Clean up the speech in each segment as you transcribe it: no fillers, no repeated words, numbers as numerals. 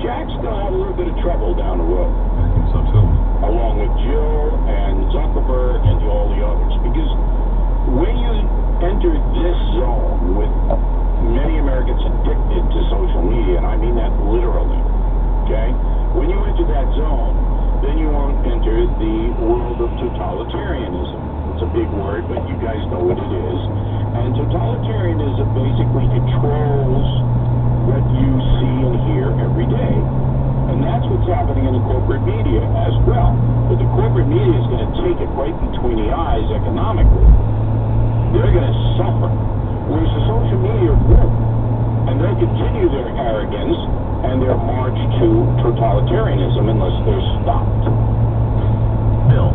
Jack still had a little bit of trouble down the road. I think so too. Along with Jill and Zuckerberg and all the others. Because when you enter this zone with many Americans addicted to social media, and I mean that literally, okay? When you enter that zone, then you won't enter the world of totalitarianism. It's a big word, but you guys know what it is. And totalitarianism basically controls what you see and hear every day. And that's what's happening in the corporate media as well. But the corporate media is going to take it right between the eyes economically. They're going to suffer. Whereas the social media won't. And they'll continue their arrogance and their march to totalitarianism unless they're stopped. Bill,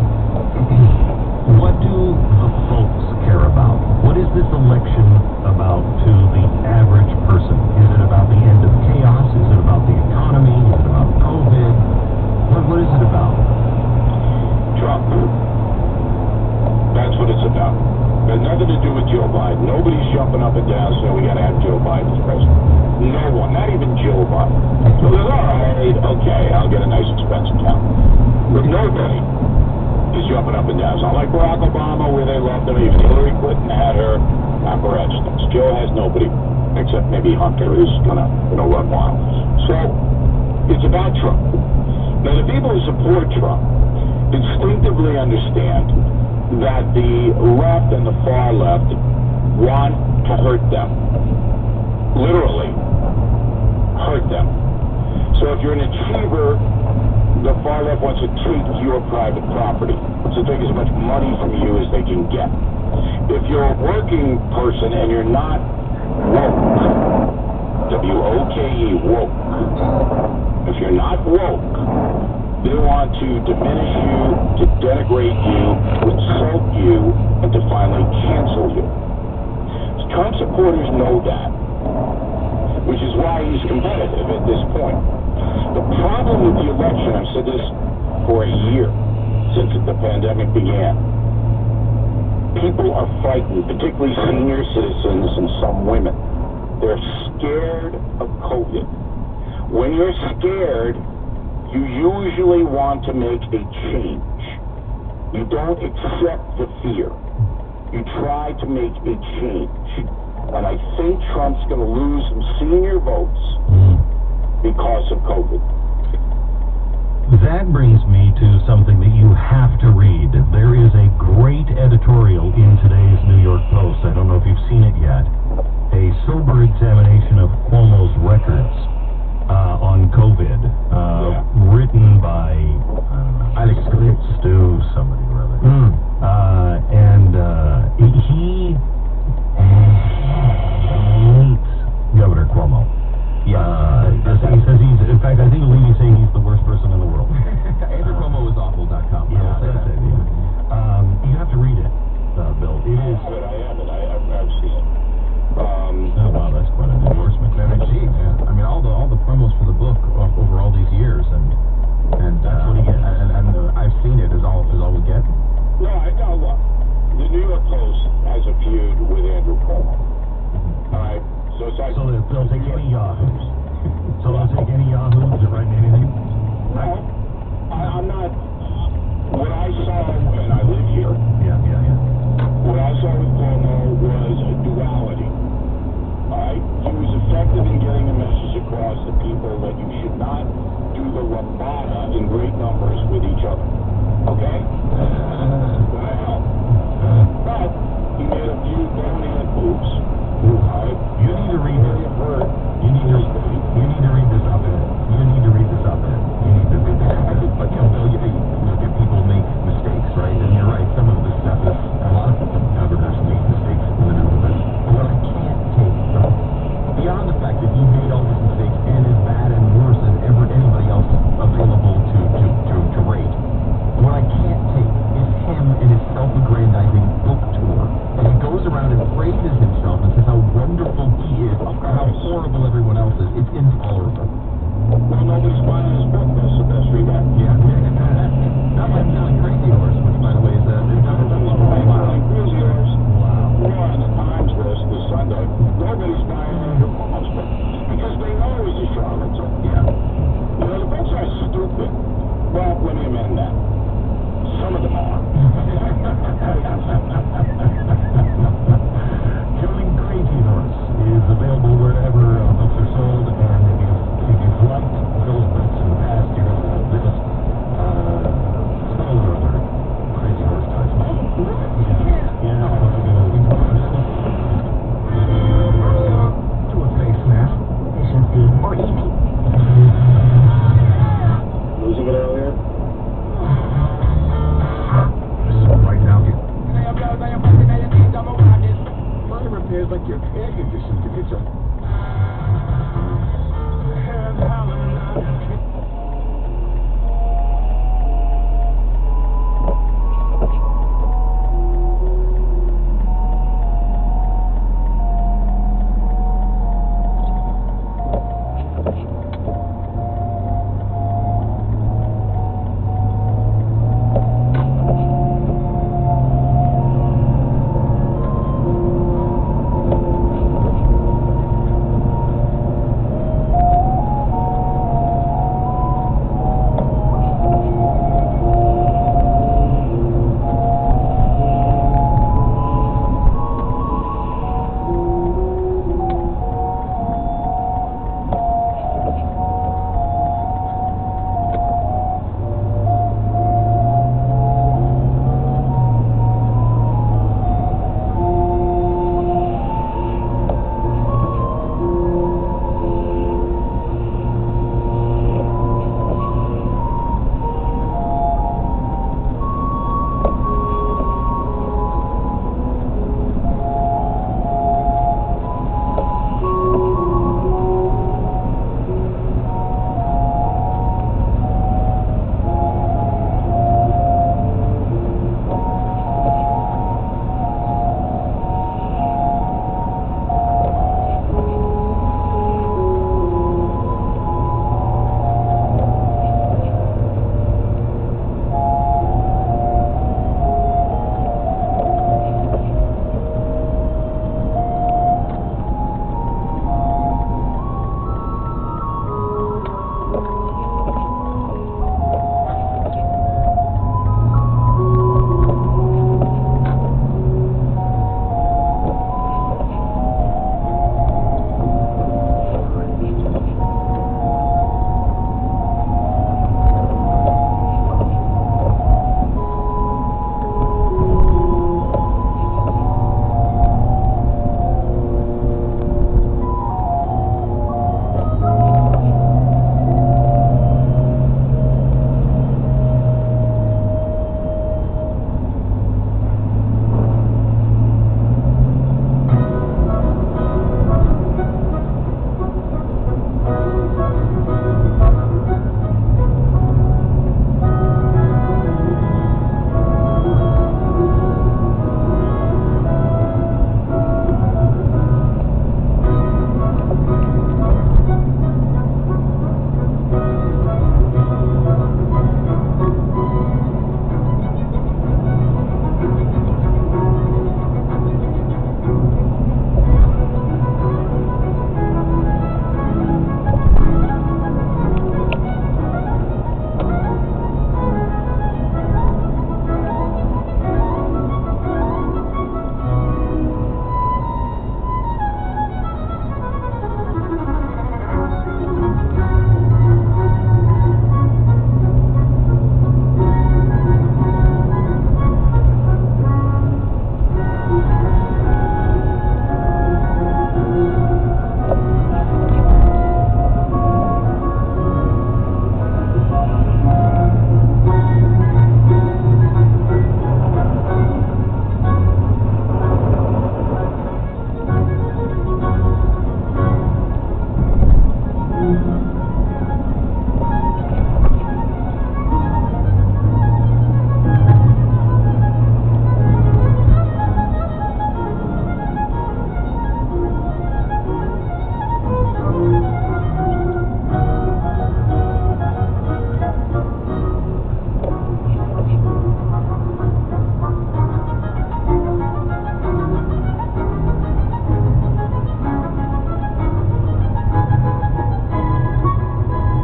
what do the folks care about? What is this election about to the average person? Is it about the end of chaos? Is it about the economy? Is it about COVID? What is it about? Trump. That's what it's about. It has nothing to do with Joe Biden. Nobody's jumping up and down saying we got to have Joe Biden as president. No one, not even Joe Biden. So they're all right, okay, I'll get a nice expensive town. But nobody is jumping up and down. It's not like Barack Obama where they loved him. Even Hillary Clinton had her apparatus. Joe has nobody except maybe Hunter who's gonna run wild. So it's about Trump. Now the people who support Trump instinctively understand that the left and the far left want to hurt them. Literally hurt them. So if you're an achiever, the far left wants to take your private property, to take as much money from you as they can get. If you're a working person and you're not woke, W-O-K-E, woke, if you're not woke, they want to diminish you, to denigrate you, to insult you, and to finally cancel you. Trump supporters know that, which is why he's competitive at this point. The problem with the election, I've said this for a year since the pandemic began, people are frightened, particularly senior citizens and some women. They're scared of COVID. When you're scared, you usually want to make a change. You don't accept the fear. You try to make a change. And I think Trump's going to lose some senior votes because of COVID. That brings me to something that you have to read. There is a great editorial in today's New York Post. I don't know if you've seen it yet. A sober examination of Cuomo's records on COVID, written by, I think it's Stu, somebody or other. He hates Governor Cuomo. He says in fact, I think he's saying he's the worst person in the world. Andrew Cuomo is awful.com. Yeah, that's it. Yeah. You have to read it, Bill. It is. I've seen it. Oh wow, that's quite an endorsement. I mean, all the promos for the book over all these years, and that's what he gets. And I've seen it. Is all we get. No, I tell you what. The New York Post has a feud with Andrew Cuomo. All right, so it's like they'll take any yahoos. So they'll take any yahoos to write anything. No, I'm not. What I saw when I live here. Yeah. What I saw with Cuomo was a duality. All right, he was effective in getting a message across to people that you should not do the lambada in great numbers with each other. Okay? That helped. But he made a few